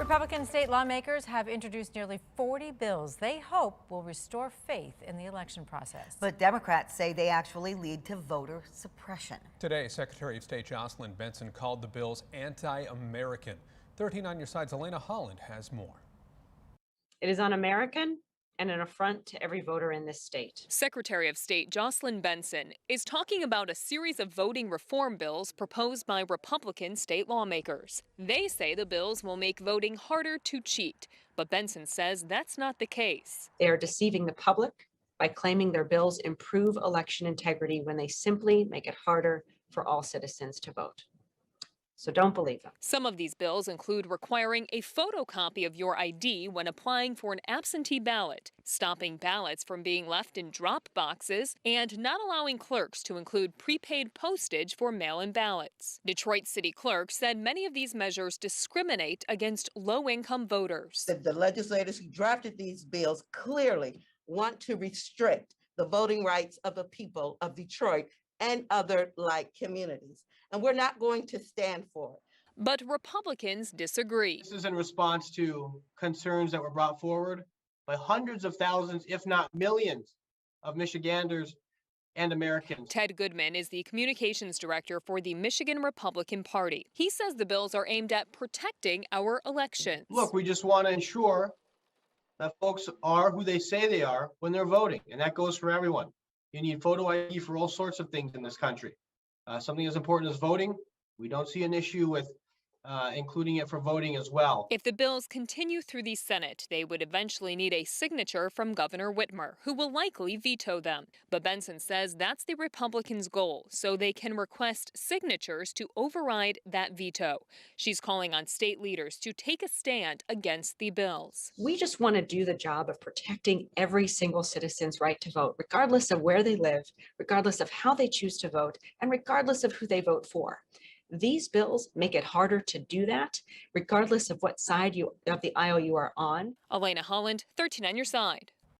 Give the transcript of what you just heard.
Republican state lawmakers have introduced nearly 40 bills they hope will restore faith in the election process. But Democrats say they actually lead to voter suppression. Today, Secretary of State Jocelyn Benson called the bills anti-American. 13 on your side's Elena Holland has more. It is un-American and an affront to every voter in this state. Secretary of State Jocelyn Benson is talking about a series of voting reform bills proposed by Republican state lawmakers. They say the bills will make voting harder to cheat, but Benson says that's not the case. They are deceiving the public by claiming their bills improve election integrity when they simply make it harder for all citizens to vote. So don't believe them. Some of these bills include requiring a photocopy of your ID when applying for an absentee ballot, stopping ballots from being left in drop boxes, and not allowing clerks to include prepaid postage for mail-in ballots. Detroit City Clerk said many of these measures discriminate against low-income voters. The legislators who drafted these bills clearly want to restrict the voting rights of the people of Detroit and other like communities. And we're not going to stand for it. But Republicans disagree. This is in response to concerns that were brought forward by hundreds of thousands, if not millions, of Michiganders and Americans. Ted Goodman is the communications director for the Michigan Republican Party. He says the bills are aimed at protecting our elections. Look, we just want to ensure that folks are who they say they are when they're voting, and that goes for everyone. You need photo ID for all sorts of things in this country. Something as important as voting, we don't see an issue with including it for voting as well. If the bills continue through the Senate, they would eventually need a signature from Governor Whitmer, who will likely veto them. But Benson says that's the Republicans' goal, so they can request signatures to override that veto. She's calling on state leaders to take a stand against the bills. We just want to do the job of protecting every single citizen's right to vote, regardless of where they live, regardless of how they choose to vote, and regardless of who they vote for. These bills make it harder to do that, regardless of what side of the aisle you are on. Elena Holland, 13 on your side.